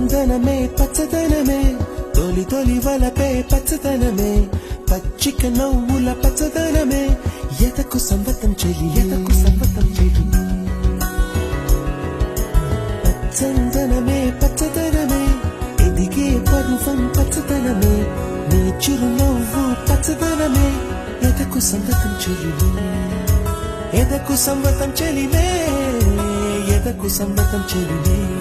చందనమే పచ్చదనమే తొలి తొలి వలపే పచ్చదనమే పచ్చిక నవ్వుల పచ్చదనమే ఎదకు సంవతం చెలి ఎదకు సంవతం చెలి చందనమే పచ్చదనమే ఎదిగే పర్వం పచ్చదనమే నీ చిరునవ్వు పచ్చదనమే ఎదకు సంవతం చెలివే ఎదకు సంవతం చెలివే ఎదకు సంవతం చెలివే